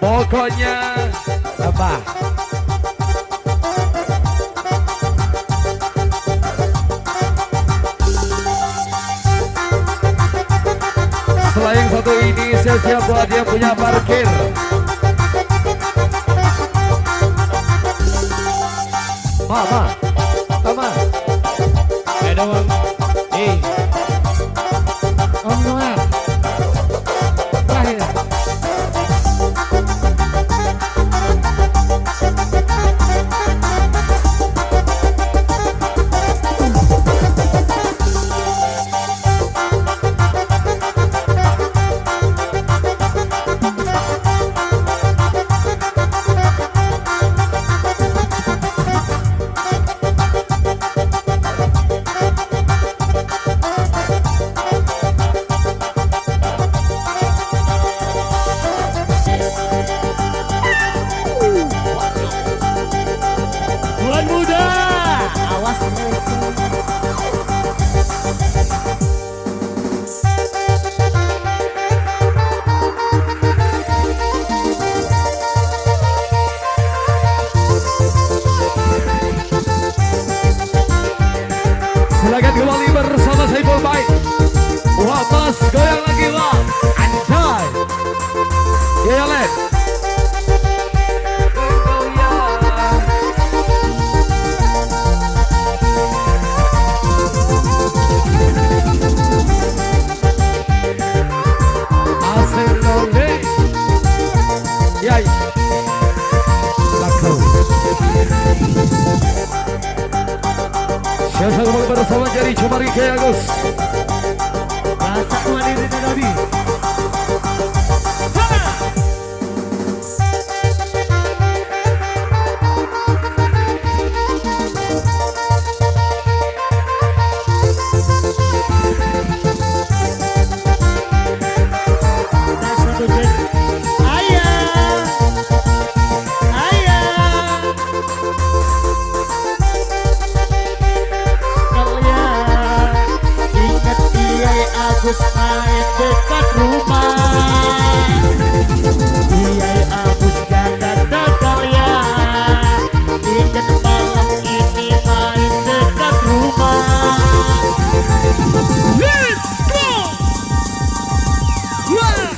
Pokoknya apa? Selain satu ini saya siap buat dia punya parkir. Mama, mama. Edom, Om Noel. Terakhir. Bulan muda, awas Silakan kembali bersama Saiful Baik. Wah, mas goyang lagi wah. Anjay. Ya Len. Yai, laku. Saya kembali bersama Jari Cumari K. Agus. rasa mandiri Nabi. Agus main dekat rumah, Iya Agus ganda tegal ya. Ingat malam ini main dekat rumah. Let's go. Wah.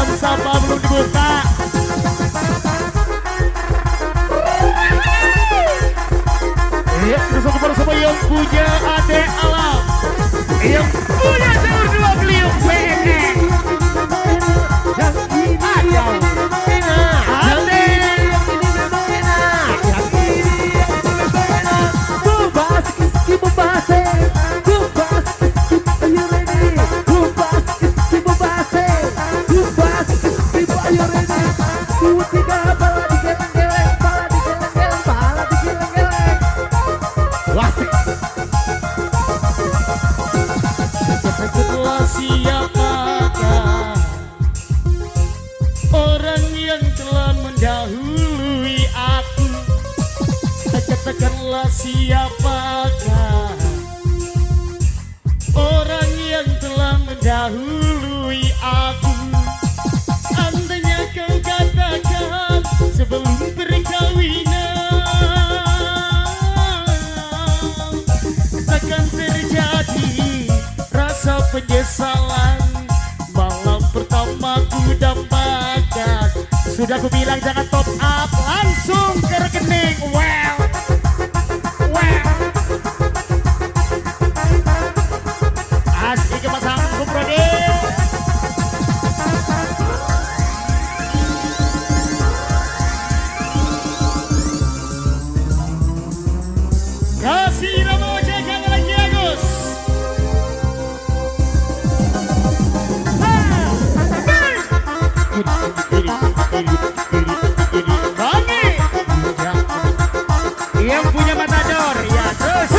salam sapa belum dibuka. Terus kepada semua yang punya adek alam, yang punya jalur dua beliau PNE. Yang ini memang enak, yang ini memang enak, yang ini memang enak. Bebas kiski bebas, bebas kiski ayo ready, bebas kiski bebas, bebas kiski ayo ready. Dua tiga pala digeleng-geleng, pala digeleng-geleng, pala digeleng-geleng. Wasik. Katakanlah siapakah orang yang telah mendahului aku. Katakanlah siapakah orang yang telah mendahului aku. Andainya kau katakan sebelum perkawinan takkan terjadi rasa penyesalan. Malam pertama ku dambakan, sudah ku bilang jangan top up, langsung ke rekening. Well, well. Asli kepasang Kuprodi. Kasih nama ojek lagi Agus. Bangi yang punya matador ya terus.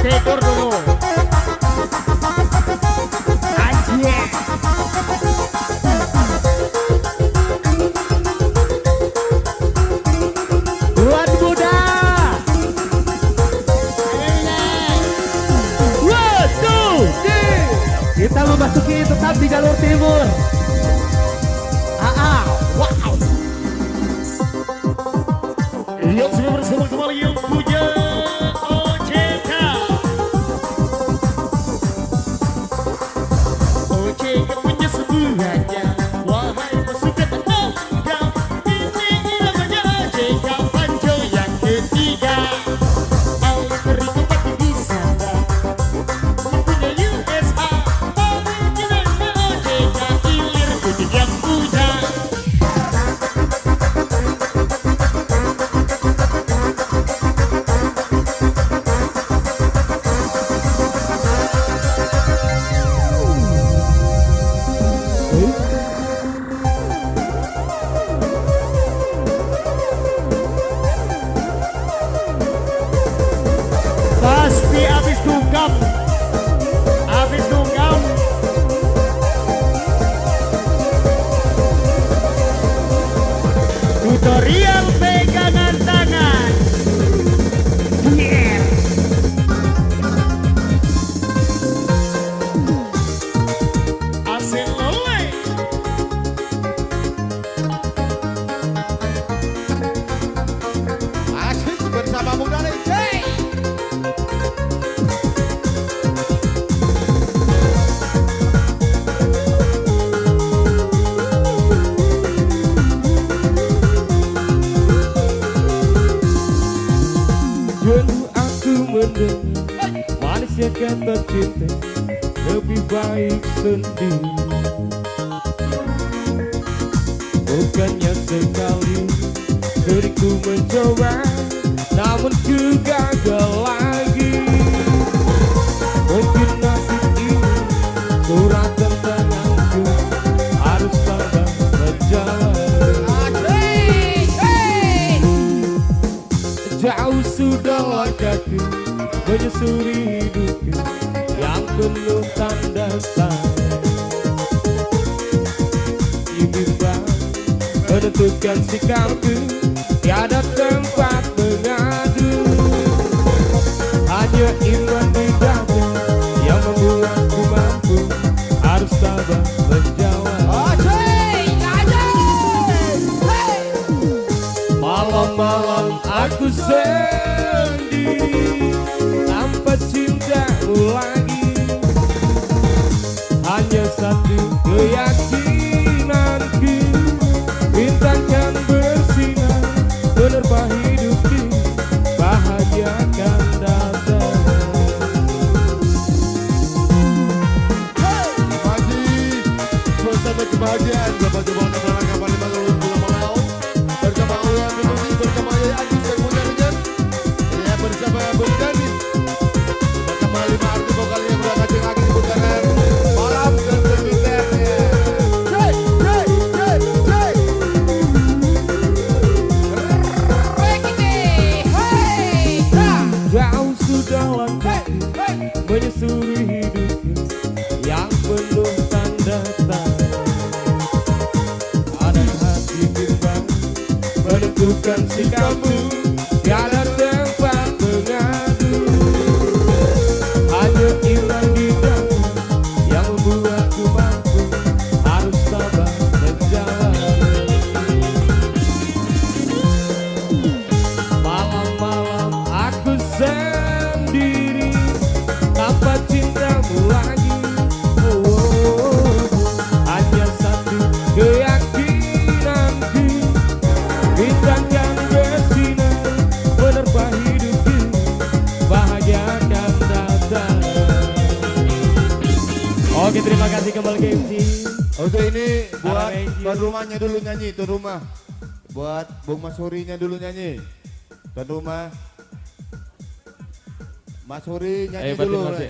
Tidur dulu. Anjir. Buat muda. Waduh. Kita memasuki tetap di jalur timur. Wow. Yang sudah bersama kembali yang punya OJK. OJK punya sebuahnya. Wahai pasukan tenaga, ini namanya OJK Panjo yang ketiga. Oleh beriku pasti bisa mempunyai USA. Pemimpinan OJK hilir putih yang muda. Pasti habis dungkam, habis dungkam. Tutorial pegangan tangan. Yeah. Asal lole. Asik bersama Muda DJ. Dulu aku mendengar manusia kata cinta lebih baik sendiri. Bukannya sekali diriku mencoba, namun ku gagal lagi. Mungkin nasib ini suratan tanganku harus sabar menjalani. Jauh sudah langkahku menyusuri hidupku yang penuh tanda tanya. menentukan sikapku, tiada tempat mengadu. Hanya iman di dada yang membuatku mampu, harus sabar menjawab. Malam-malam aku sendiri tanpa cintamu lagi. Hanya satu keyakinanku, bintang yang bersinar menerpa hidupku, bahagia akan datang. Pagi suasana kebahagiaan coba-coba menerangkan kapal lima laut pulau Malau bersama Ulan Binuni, bersama Yaya Agus yang punya dengan ya bersama Bung Dani bersama 5 arti vokal yang berangkat lagi di putaran malam dan bermiternya. Jauh sudah langkah menyusuri hidupku yang penuh tanda tanya. Ada hati bimbang menentukan sikapmu, tiada tempat mengadu. Hanya iman di dada yang membuatku mampu, harus sabar menjalani. Malam-malam aku sendiri tanpa cintamu lagi. Hanya satu keyakinanku, bintang yang bersinar menerpa hidupku, bahagia akan datang. Oke, terima kasih kembali ke MC. Oke, ini buat Arrange. tuan rumahnya dulu nyanyi, tuan rumah. Buat Bung Mas Hurinya dulu nyanyi. Tuan rumah. Mas Huri nyanyi Ayo, batin dulu. Mas, ya.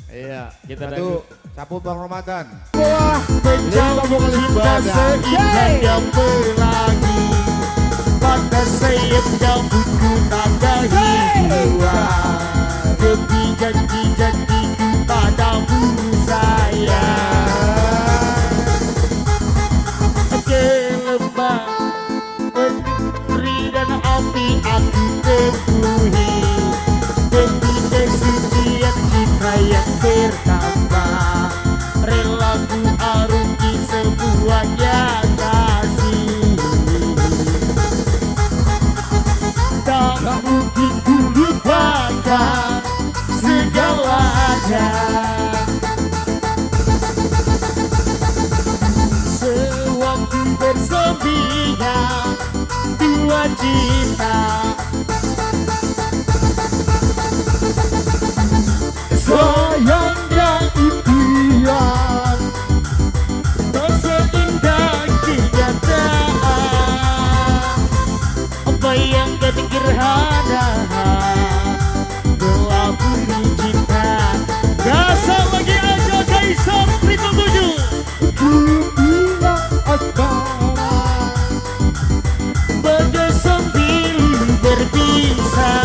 Iya. Kita Satu, sapu penghormatan. Menjauh cinta seindah yang pelangi, pada sayap yang buku tanda hiburan, demi janji-janjiku padamu sayang. Gelombang menteri dan api aku tempuhi, demi kesucian cinta yang bertambah, rela ku arungi semuanya kasih. Tak mungkin ku lupakan segalanya. Sewaktu bersembunyi dua cinta, sayangnya impian tak seindah kenyataan. Bayangkan gerhana gelapuri cinta. Gasal lagi aja Kaisar Triple 7. Ku bilang asmara bagai sambil berpisah,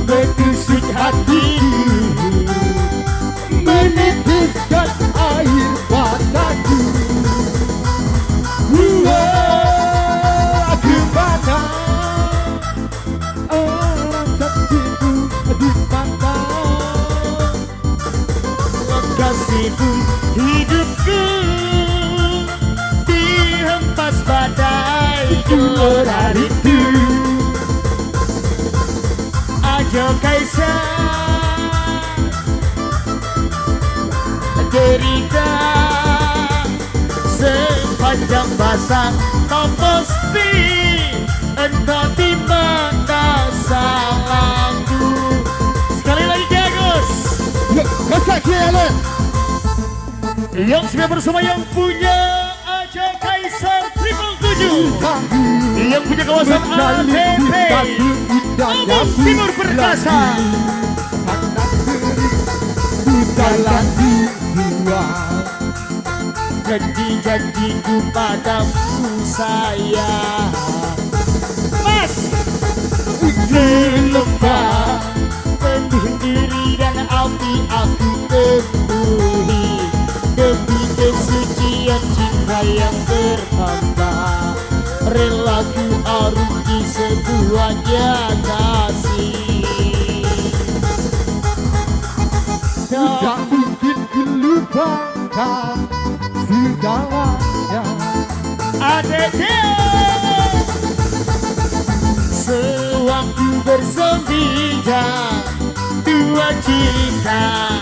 bertusuk hatiku, menitiskan air mataku. Gimana orang saksiku di mata, kasihku hidupku dihempas badai gelora rindu. Ajo Kaisar derita sepanjang masa, tak pasti entah di mana salahku. Sekali lagi Agus, Yuk, masak kira. yang sudah bersama yang punya Aja Kaisar Triple 7, yang punya kawasan ATP Abang Timur Perkasa. Dalam jiwa Janji-janjiku padamu sayang, Mas. Gelombang penuh diri dan api aku temui, demi kesucian cinta yang hamba rela ku arungi sebuahnya kasih. Tak mungkin ku lupakan segalanya. Ada dia sewaktu bersendirian dua cinta.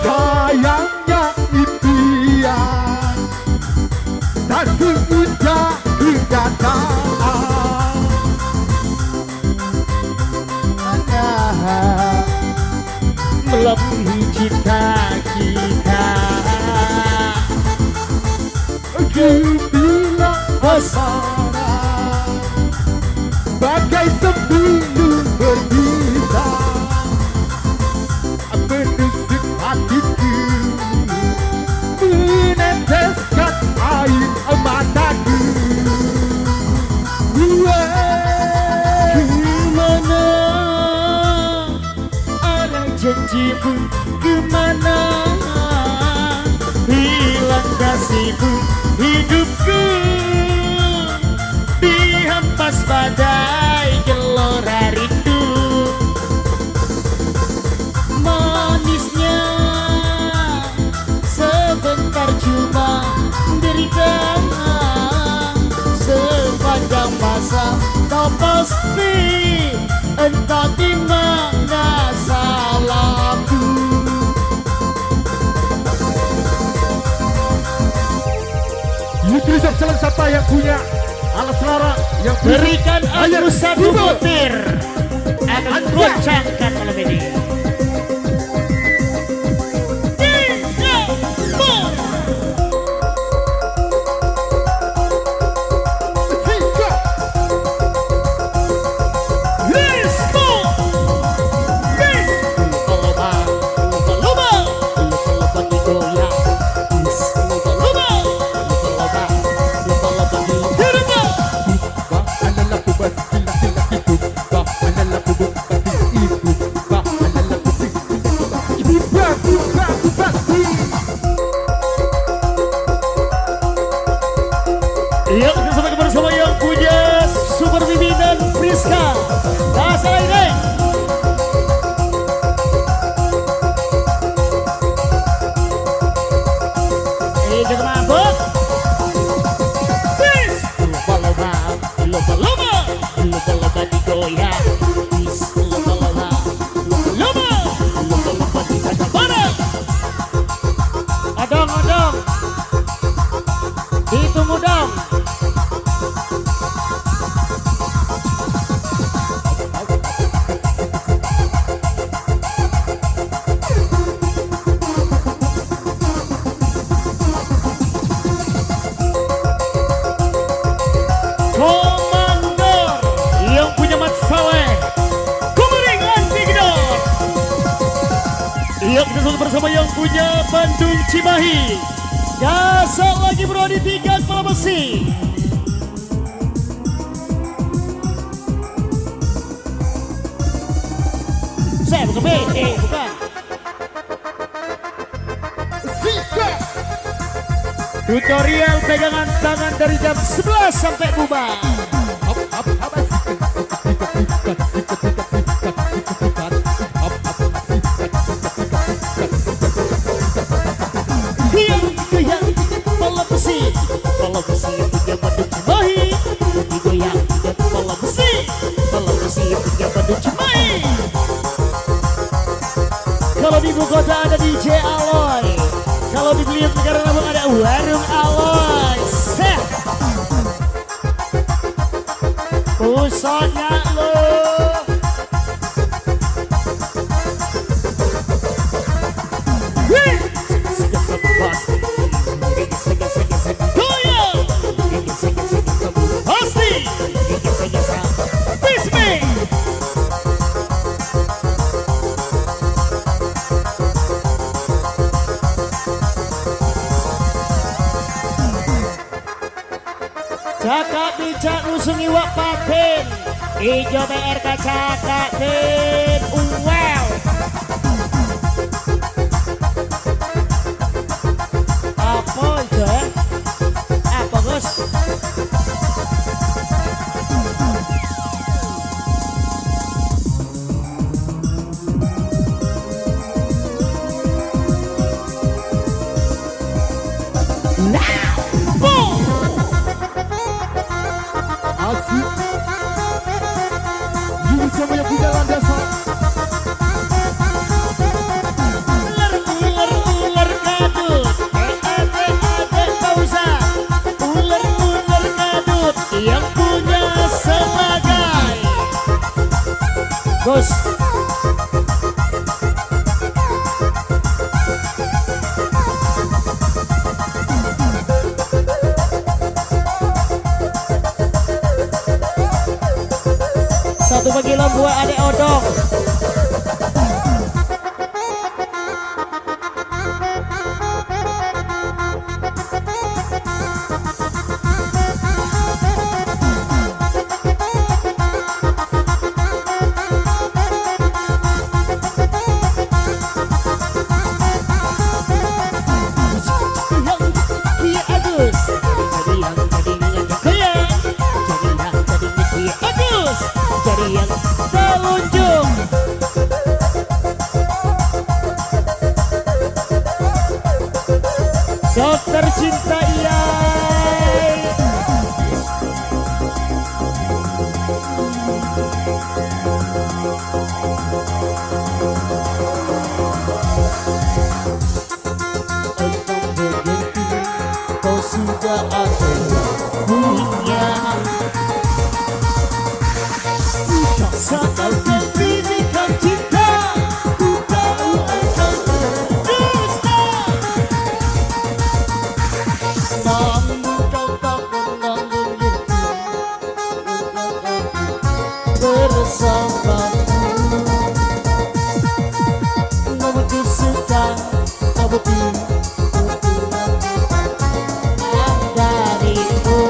Sayangnya impian tak semudah kenyataan. Melebihi cinta kita. Ku bilang asmara bagai sembilu berbisa menusuk hatiku, meneteskan air mataku. Kemana arah janjimu, kemana hilang kasihmu, hidupku dihempas badai gelora rindu. Manisnya sebentar cuma derita, sepanjang masa kau pasti entah di mana salahku. Yudri Jalan siapa yang punya alat suara yang Berikan Ayo, aku satu Ibu. butir, akan goncangkan malam ini. Yuk kita sampai bersama yang punya Super Bibi dan Priska. Bahasa ini. Jangan mabuk. Bis. Lomba-lomba, lomba-lomba, lomba-lomba digoyang. Bis. Lomba-lomba, lomba-lomba, lomba-lomba di mana-mana. Adong-adong. Ditunggu dong. Komando yang punya Mat Saleh, Kumering Antigdor. Iya, kita selalu bersama yang punya Bandung Cimahi. Gasal lagi bro di 3 kepala besi. Saya bukan bukan. Tutorial pegangan tangan dari jam 11 sampai bubar. Goyang, bola besi punya Bandung Cimahi. Goyang, bola besi punya Bandung Cimahi. Kalau di ibu kota ada DJ Aloy, kalau di Beliung Negara Lampung ada Warung Aloy. Seh, pusatnya lo. Cakak bijak usungi wak paten, ijo BRK cakak den, wow. Bos. Satu panggilan buat adek odong. Dokter cinta Iyai. Kau sudah ada punya. Saat kau bisikan cinta, ku tahu akan berdusta. Namun kau tak pernah mengerti bersamaku. Memutus suka, tapi darimu.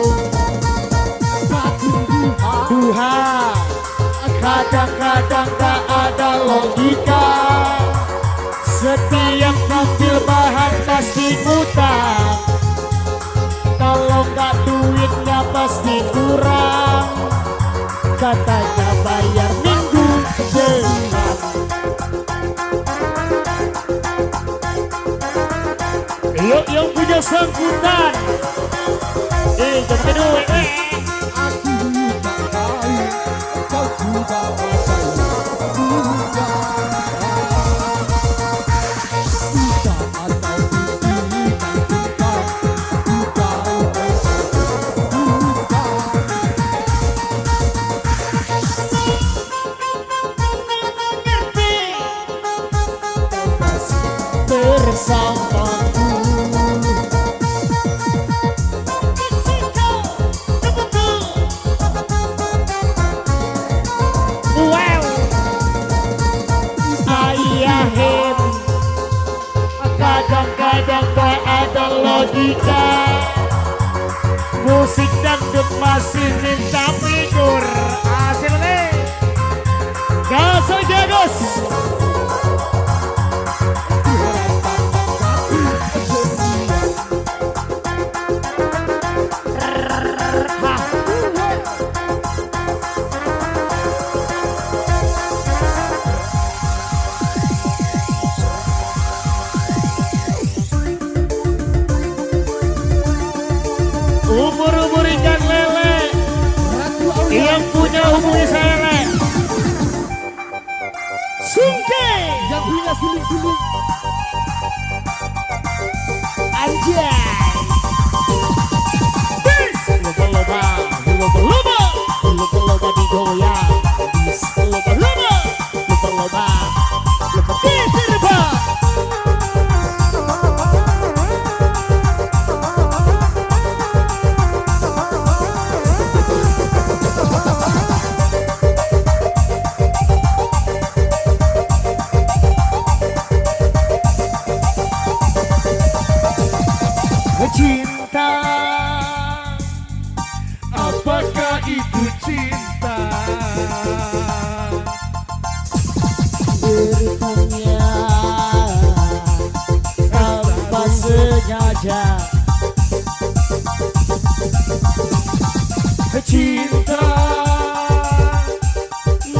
Tuhan, kadang-kadang tak ada logika. Setiap tampil bahan pasti utang. Kalau nggak duitnya pasti kurang. Katanya bayar minggu depan. Yuk yang punya sangkutan. Jangan duit. Aku tak tahu kau sudah ada punya. Sudah atau bisikan cinta, ku tahu bersamaku. Wow, ayahin. Kadang-kadang tak ada logika. Musik dangdut masih minta figur. Hasilnya gas aja gas. Umur-umur ikan lele yang punya hubungi saya le. Sungke yang punya siling-siling. anjay. Loba-loba, loba-loba, loba-loba digoyang. Loba-loba, loba-loba, loba diterba. Cinta, Apakah itu cinta? bertanya tanpa sengaja. Cinta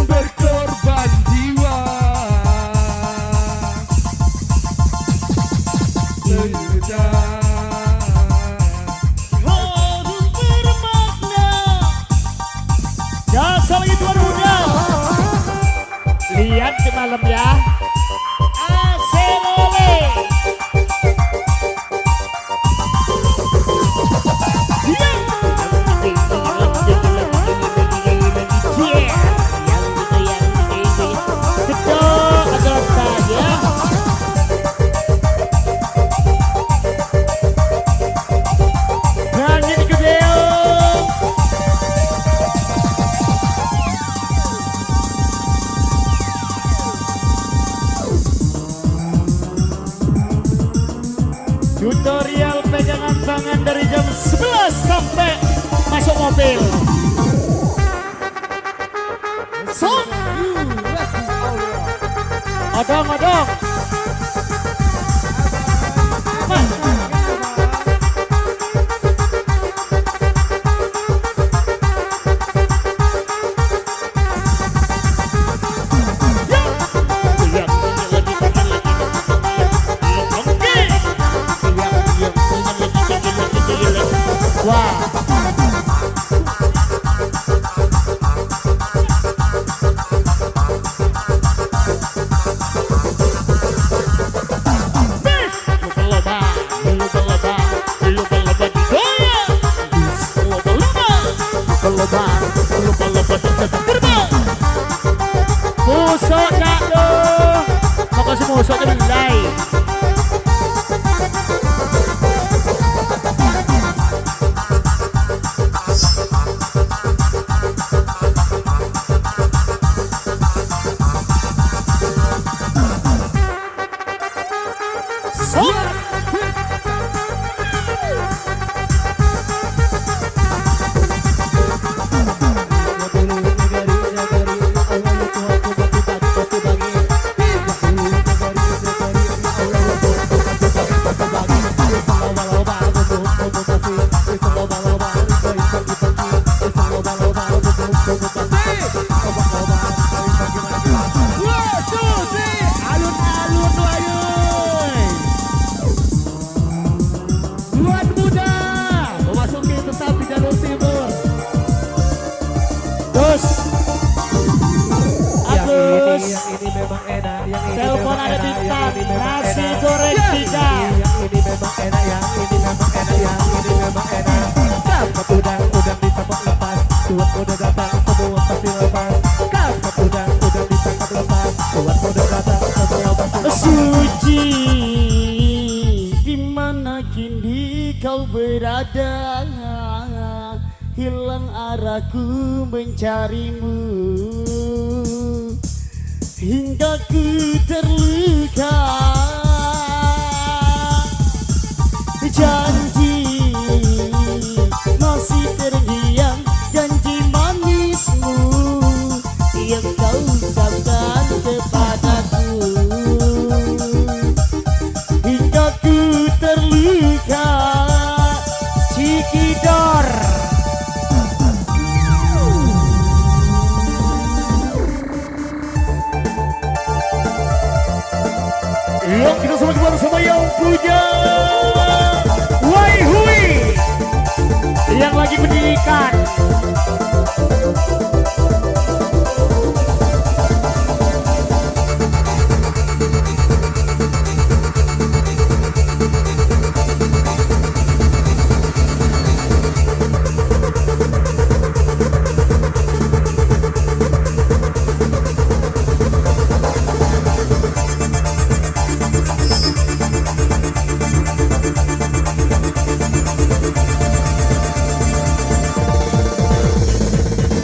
berkorban jiwa. Harus bermakna. Jangan lagi tuan muda. Lihat semalam ya. Aselole. ruangan dari jam 11 sampai masuk mobil. So, odong. Wah. Musok nak lo, makasih musok ni mulai. Telepon ada bintang, nasi goreng tiga. Yang ini memang enak, yang ini memang enak, yang ini memang enak. Dapat udang ditangkap lepas, tuan udah datang, semua pasti lepas. Dapat udang ditangkap lepas, tuan udah datang, semua pasti lepas. Suci, di mana kini kau berada? Hilang arahku mencarimu. Hingga ku terluka. Janji masih terdiam, janji manismu yang kau ucapkan kepadaku. Hingga ku terluka. Cikidor. Yuk kita semua bersama yang punya Wai Hui yang lagi pendidikan.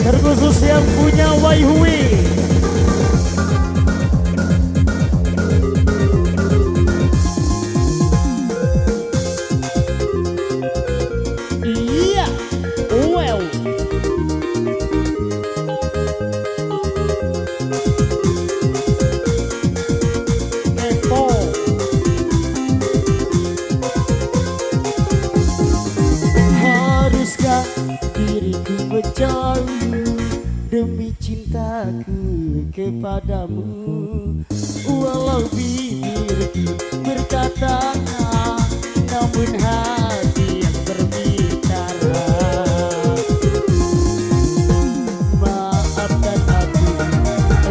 Terkhusus yang punya Wai Hui. Iya, well. Epo. Haruskah diriku berjauh demi cintaku kepadamu? Walau bibirku berkata, namun hati yang berbicara. Maafkan aku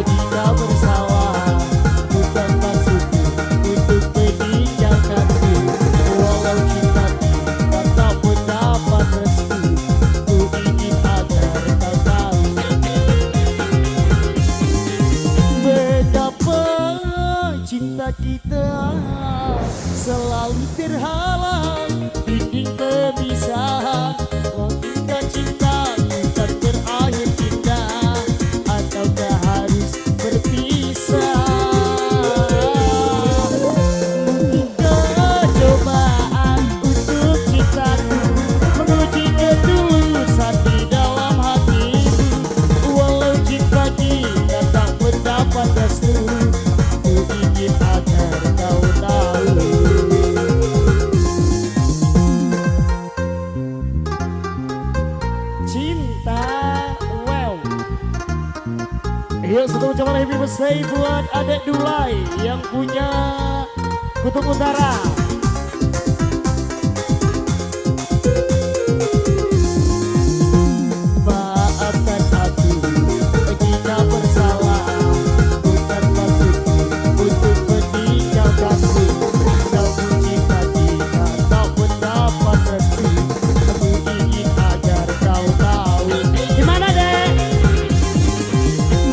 jika bersalah, bukan maksudku untuk meninggalkanmu. Walau cintaku tak mendapat restu, ku ingin agar kau tahu betapa cinta kita selalu terhalang dinding pemisahan. Hingga cinta tak berakhir indah, ataukah harus berpisah? Mungkinkah cobaan untuk cinta spesial happy birthday buat adek Dulai yang punya Kutub Utara. Maafkan aku jika bersalah, bukan maksudku untuk meninggalkanku. Namun jika kita tak mendapat restu, aku ingin agar kau tahu. Gimana dek?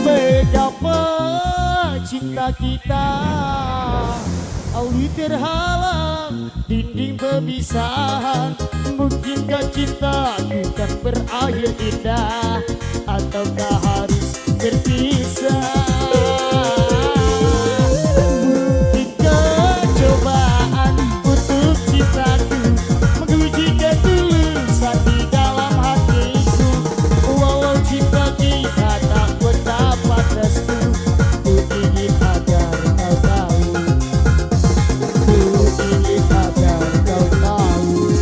Betapa cinta kita alwi terhalang dinding pemisahan. Mungkinkah cintaku kan berakhir indah, ataukah harus berpisah? Mungkinkah cobaan untuk cintaku menguji ketulusan di dalam hatiku? Walau cinta kita tak mendapat restu, ku ingin agar kau tahu, ku ingin agar kau tahu.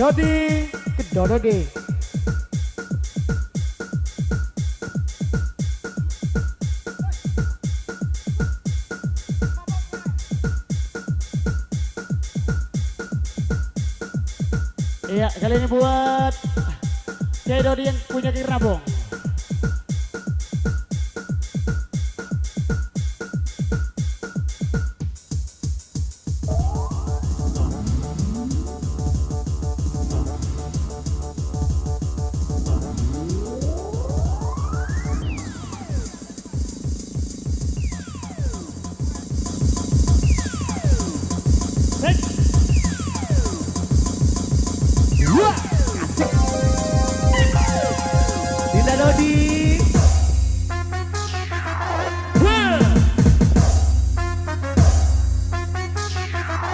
Dodi, Dodi. Iya, kali ini buat Kiai Dodi yang punya Kirnabong. Wah, asik. Dinda Dodi.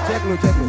Cek lu, cek lu.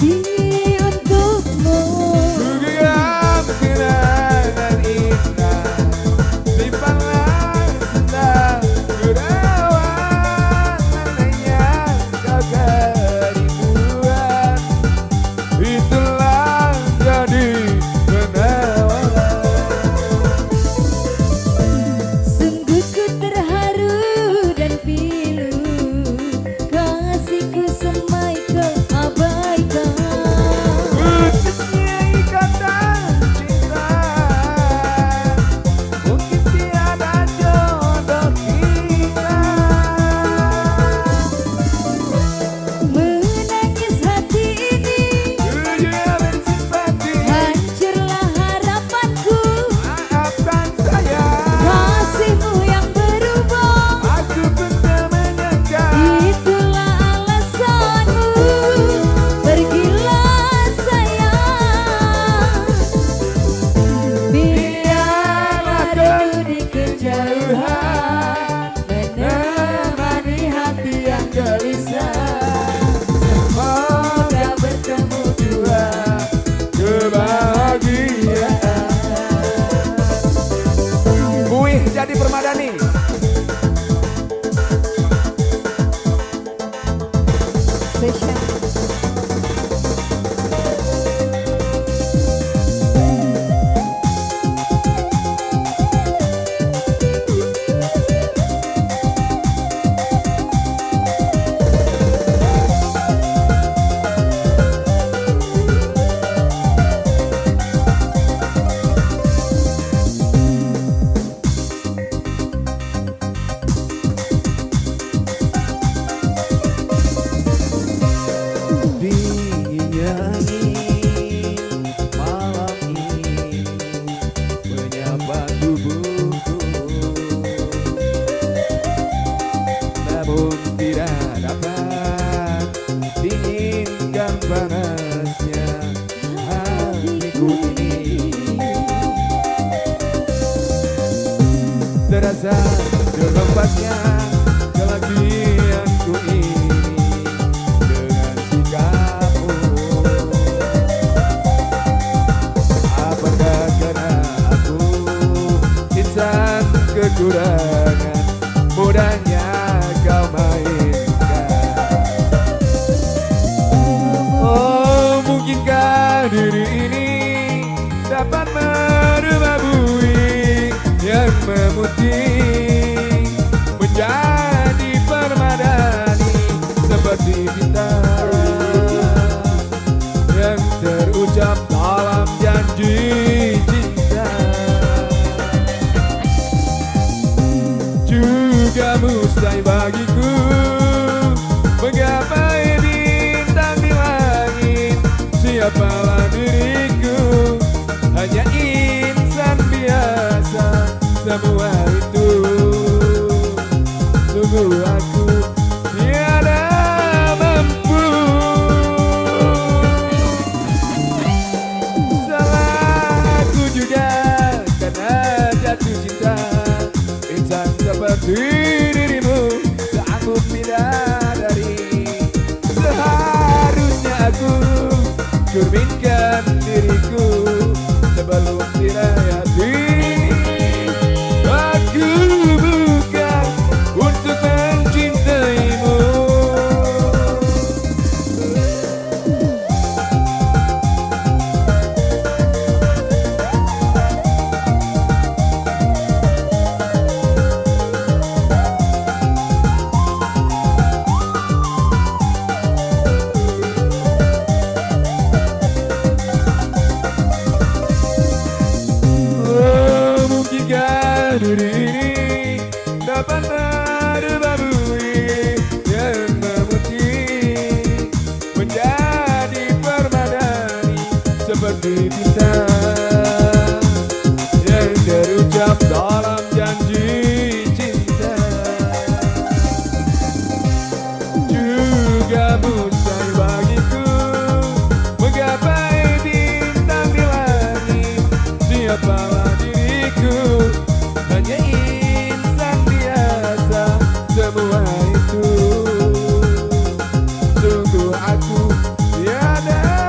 hati untukmu. Ku genggam kenangan indah, simpanlah senang kerawat nananya kau kerinduan. Itulah jadi penawaran. Sungguh ku terharu dan pilu, kasihku semai kau abaikan. Putusnya ikatan cinta, mungkin tiada jodoh kita. Menangis hati ini, Tujuan bersimpati, hancurlah harapanku. maafkan saya. Kasihmu yang berubah, Aku pun tak menyangka. itulah alasanmu. Pergilah sayang, biarlah rindu di kejauhan menemani hati yang gelisah. Semoga bertemu dua Kebahagiaan. Buih jadi permadani. spesial. Dia ingin malam ini menyapa tubuhku, namun tidak dapat dinginkan panasnya hatiku ini. Terasa terhempasnya kebahagiaanku ini dengan sikapmu. Apakah karena aku insan kekurangan, mudahnya kau mainkan? Oh, mungkinkah diri ini dapat merubah bui yang memutih menjadi permadani seperti bintang yang terucap dalam janji cinta. Juga mustahil bagiku menggapai bintang di langit. Siapalah diriku, hanya insan biasa. Semua itu sungguh aku tiada mampu. Salah aku juga karena jatuh cinta. Insan seperti dirimu sanggup bidadari. Seharusnya aku cerminkan diriku sebelum dirayati. Aku bukan untuk mencintaimu. Oh, mungkinkah diri ini dapat merubah bui yang memutih menjadi permadani seperti bintang yang terucap dalam janji cinta. Juga mustahil bagiku menggapai bintang di langit. Siapalah diriku, hanya insan biasa. Semua itu sungguh aku tiada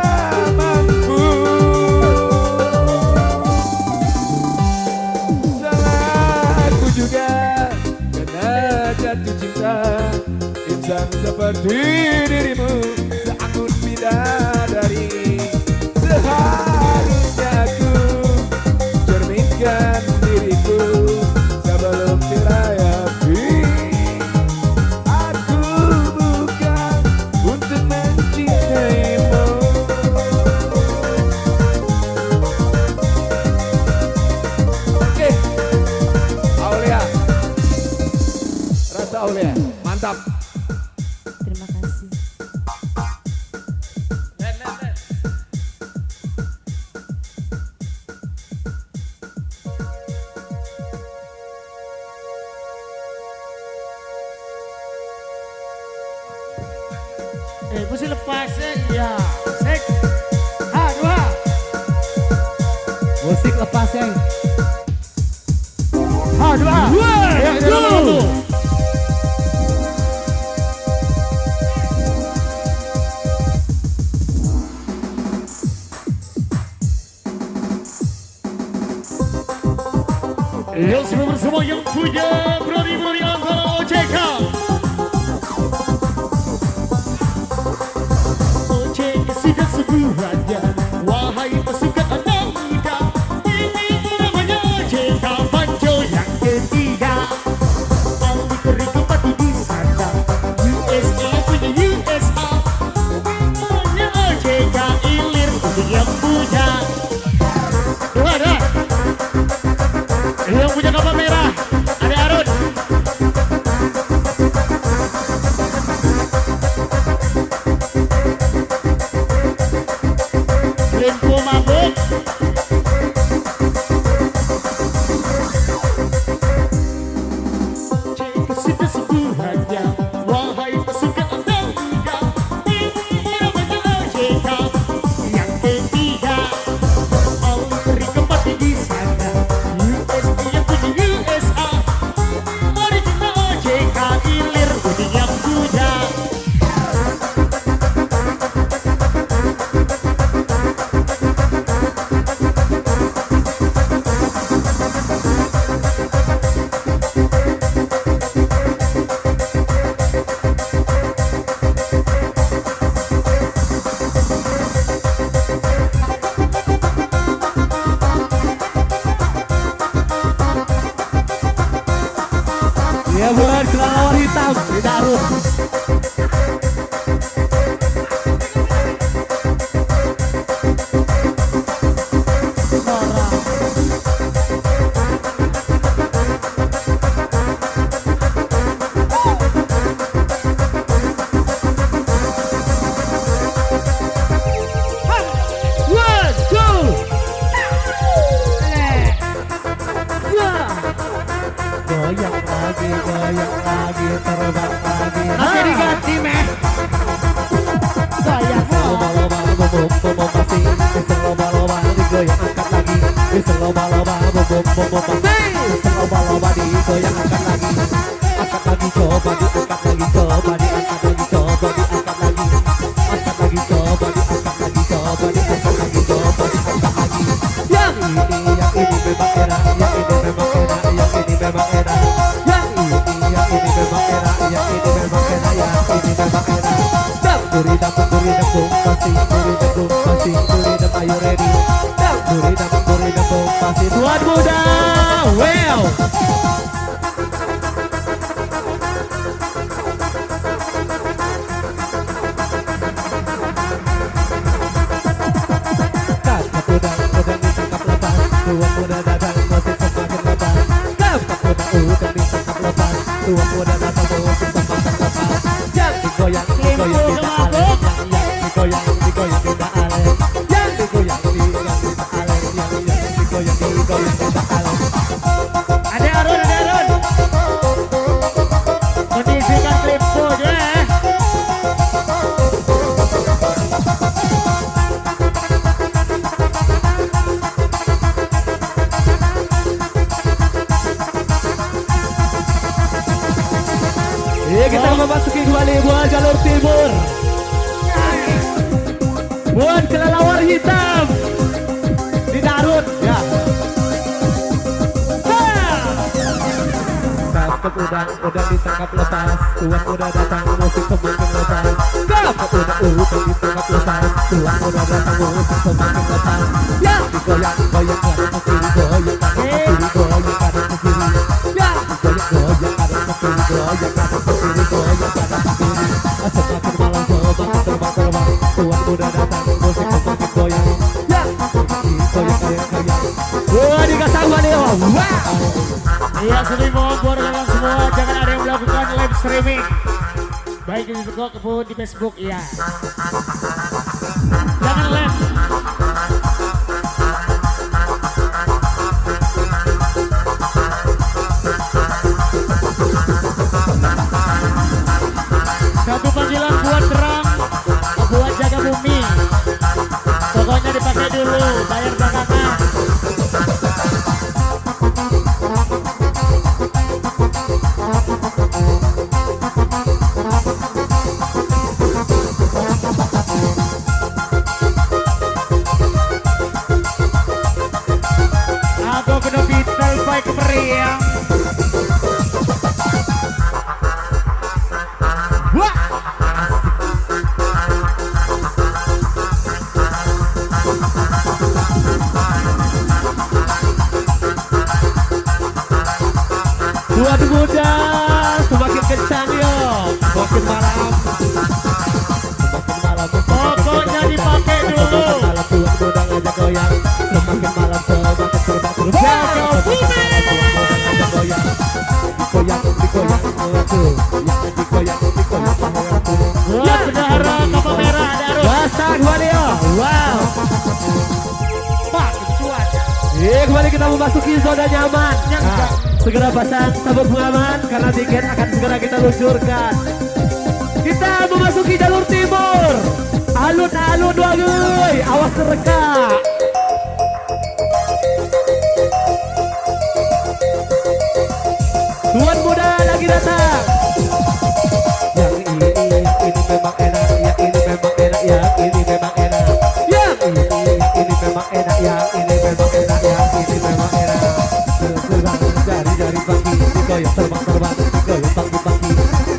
say. Dua. Yang ke nomor 1. Yang bersama yang punya Brody antara OJK. OJK sudah sebuahnya, wahai pasukan anak muda. Ini namanya OJK Panco yang ketiga. Aldi Keri kembali di sana, USA punya USA. Namanya OJK Ilir untuk yang punya. Dua. Yang punya kapal merah, ada Arun. Limpo mabuk. Jika sudah sebuahnya, wahai pasukan anak muda. Ini namanya OJK yang ketiga. Aldi Keri kembali di sana. Ya buat kelelawar hitam di Darut. Goyang lagi, terbang lagi. Masih diganti meh. Goyang loba-loba, bom pasti. Bisa loba-loba, digoyang angkat lagi. Bisa loba-loba, bom pasti. Bisa loba-loba, digoyang angkat lagi. Angkat lagi, coba diangkat lagi, coba diangkat lagi, coba diangkat lagi. Angkat lagi, coba diangkat lagi, coba diangkat lagi, coba diangkat lagi. Yang ini memang enak, yang ini memang enak, yang ini memang enak. Tuan muda, well. Kakak udang ditangkap lepas. Tuan muda datang musik semakin lepas. Kakak udang ditangkap lepas. Tuan muda datang musik semakin lepas. Yang digoyang tidak aleh. Yang digoyang tidak aleh. Yang digoyang tidak aleh. Yang digoyang tidak aleh. Ada Arun. Kondisikan Limpo ya. Iya, kita memasuki kembali buat jalur timur. Buat kelelawar hitam di Darut ya. Kakak udang ditangkap lepas. Tuan muda datang musik semakin lepas. Kakak udang ditangkap lepas. Tuan muda datang musik semakin lepas. Yang digoyang kanan ke kiri, goyang kanan ke kiri, goyang kanan ke kiri. Yang digoyang kanan ke kiri, goyang kanan ke kiri, goyang kanan ke kiri. Semakin malam semakin terbang. Tuan muda datang musik semakin goyang. Yang goyang. Wah, dikasih nih, wah. Iya, sudah mohon buat kalian semua jangan ada yang melakukan live streaming baik di TikTok maupun di Facebook. Iya, jangan live. Satu panggilan buat terang, buat jaga bumi. Pokoknya dipakai dulu, bayar belakangan. Tuan muda semakin kencang yo. Semakin malam. Semakin malam. Pokoknya dipakai dulu. Semakin malam tuan muda ngajak goyang. Semakin malam semakin terbang terbang. Jaga bumi. Ngajak goyang. Dikoyang dikoyang aku. Yang dikoyang dikoyang aku. Buat bendahara kapal merah Darul. Basah Wadio. Wow. Pak, cuaca. Kembali kita memasuki zona nyaman. Nah, segera pasang sabuk pengaman karena tiket akan segera kita luncurkan. Kita memasuki jalur timur. Alun-alun waguy, awas tereka. Tuan muda lagi datang. Yang ini memang enak, yang ini memang enak, yang ini memang enak. Yang ini memang enak, yang ini memang enak, yang ini memang enak. Terbang jari-jari pagi, digoyang terbang-terbang, digoyang pagi-pagi.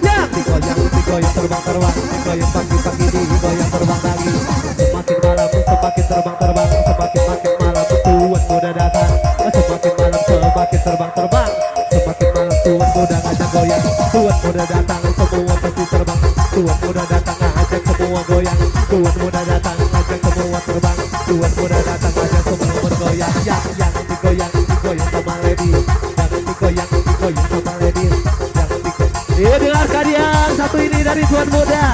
Yang digoyang terbang-terbang, digoyang pagi-pagi, digoyang terbang lagi. Semakin malam, semakin terbang-terbang, semakin makin malam, tuan muda datang. Semakin malam, semakin terbang-terbang, semakin malam tuan muda ngajak goyang. Tuan muda datang, semua pasti terbang. Tuan muda datang, ngajak semua goyang. Tuan muda datang, ngajak semua terbang. Tuan muda datang, ngajak semua bergoyang. Yang digoyang, digoyang sama lady. Yang digoyang, digoyang sama lady. Yang digoyang. Dengarkan yang satu ini dari tuan muda.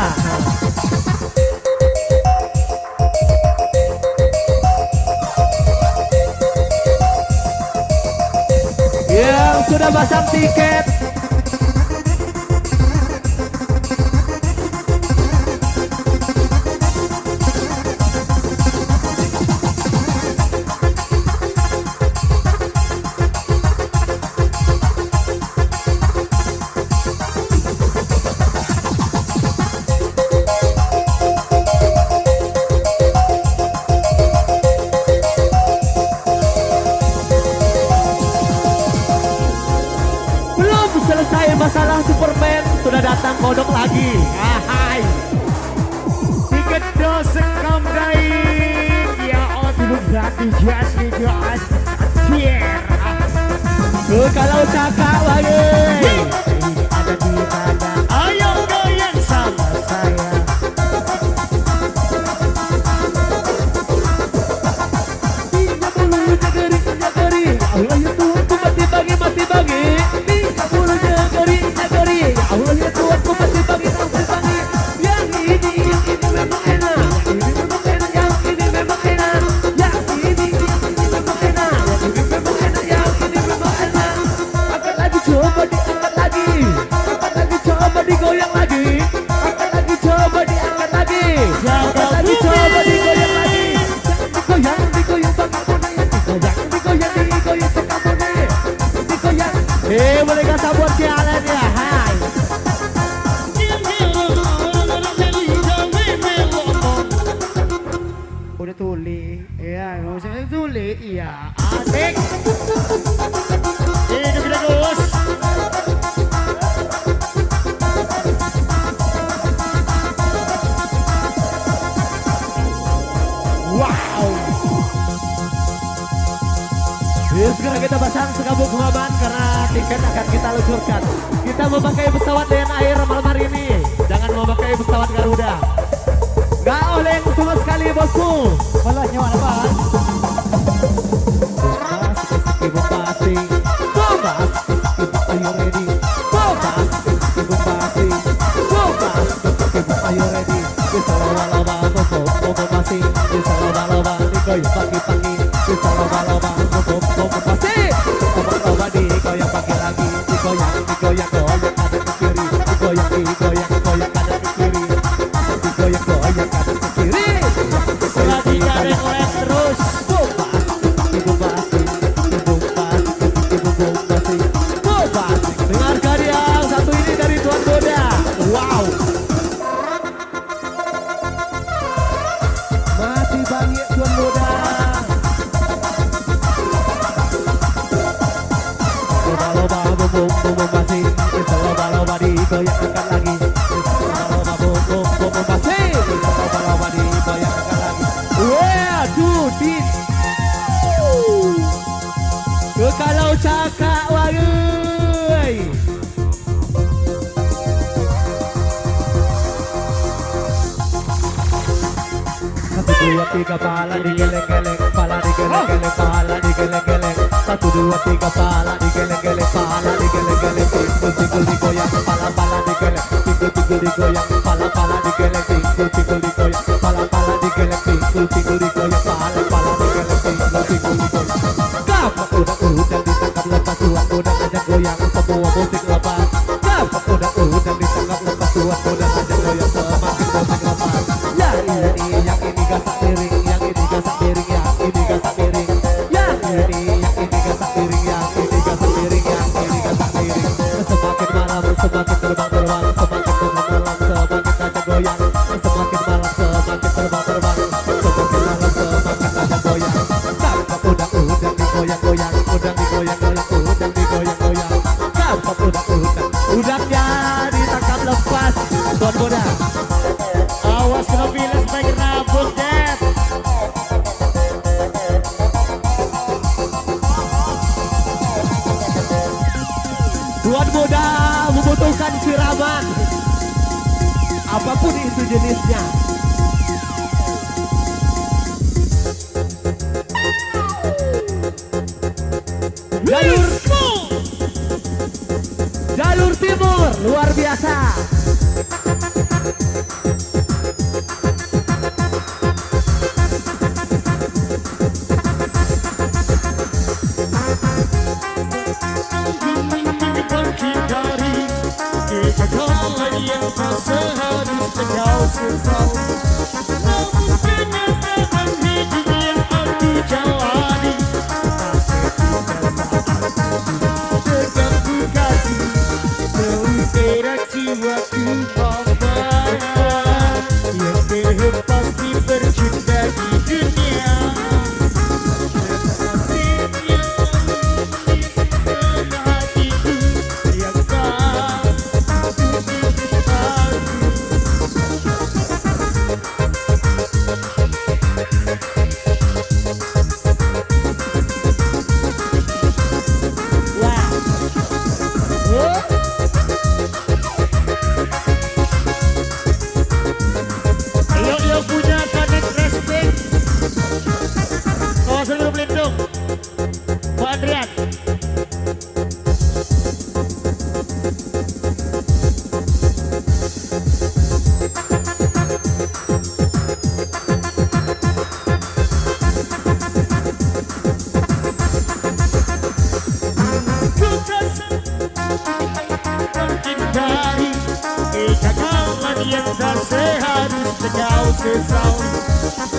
Yang sudah pasang tiket. Belum selesai masalah Superman, sudah datang kodok lagi. Hai. Tiket dosen kamdain. Ya Allah, tidur gratis jas di jas. Cier. Kalau cakap lagi. Ini ada di mana? Ayo goyang sama saya. Tiga puluh jagari, jagari. Allah ya Tuhanku mati bagi. Tiga puluh jagari, jagari. Allah ya Tuhanku mati bagi. Yang ini memang enak. Ini memang enak. Yang ini memang enak. Yang ini memang enak. Yang ini memang enak. Yang ini memang enak. Angkat lagi, coba diangkat lagi. Angkat lagi, coba digoyang lagi. Angkat lagi, coba diangkat lagi. Angkat lagi, coba digoyang lagi. Digoyang pakai boneka. Digoyang pakai boneka. Digoyang. Mereka sabun jalan ya. Hai. Udah tuli, ya, maksudnya tuli, iya, asik. Hidup kita terus. Wow. Segera kita pasang sekabuk pengaman karena tiket akan kita luncurkan. Kita memakai pesawat Lion Air malam hari ini. Jangan memakai pesawat Garuda. Gak oleng sama sekali bosku. Kalau nyawa apa? Bombasi, bombas, are you ready? Bombas, bombasi, bombas, are you ready? Bisa laba-laba, bombasi, bisa laba-laba, digoyang pagi-pagi, bisa laba-laba, bombasi, laba-laba digoyang pagi lagi, digoyang, goyang ada ke kiri, digoyang, goyang ada ke kiri, digoyang, ada ke kiri, Lagi gareng-gareng terus. Dengarkan yang satu ini dari Tuan Boda. Wow. Mati bangit Tuan Boda. Loba-loba bom masih. Loba-loba digoyangkan lagi. Loba-loba bom masih. Loba-loba digoyangkan lagi. Wah, Dudit. Kalau cakap waguy. Hey. Satu dua tiga pala digeleng-geleng, pala digeleng-geleng, pala digeleng-geleng. Satu dua tiga pala digeleng-geleng, pala digeleng-geleng. Tinggal digoyang, pala digeleng. Tinggal digoyang, pala digeleng. Tinggal digoyang, pala digeleng. Tinggal digoyang, pala digeleng. Tinggal digoyang. Gapak udang ditangkap lepas, tuan udang ajak goyang, semua musik lepas. Gapak udang ditangkap lepas, tuan udang ajak goyang, semakin musik lepas. Ya ini yang ini gasak piring, yang ini gasak piring, yang ini gasak piring. Yang ini gasak piring, yang ini gasak piring, yang ini gasak piring. Semakin malam semakin terbang, semakin malam semakin ajak goyang. Semakin malam semakin terbang, semakin malam semakin ajak goyang. Gapak udang digoyang-goyang, udang digoyang-goyang, udang digoyang-goyang. Gapak udangnya ditangkap lepas, tuan muda. Awas kena bilas baik rambut Dad. Tuan muda membutuhkan siraman, apapun itu jenisnya. Jalur timur luar biasa. Kegagalan yang tak seharusnya kau sesali, namun kenyataan hidup yang aku jalani. Tegakku kasih, terusirah jiwaku pembara yang terhempas di berjuta di dunia. Yang punya connect respect, kawasan Gunung Lindung, Pak Adrian. Menghindari kegagalan yang tak seharusnya kau sesali.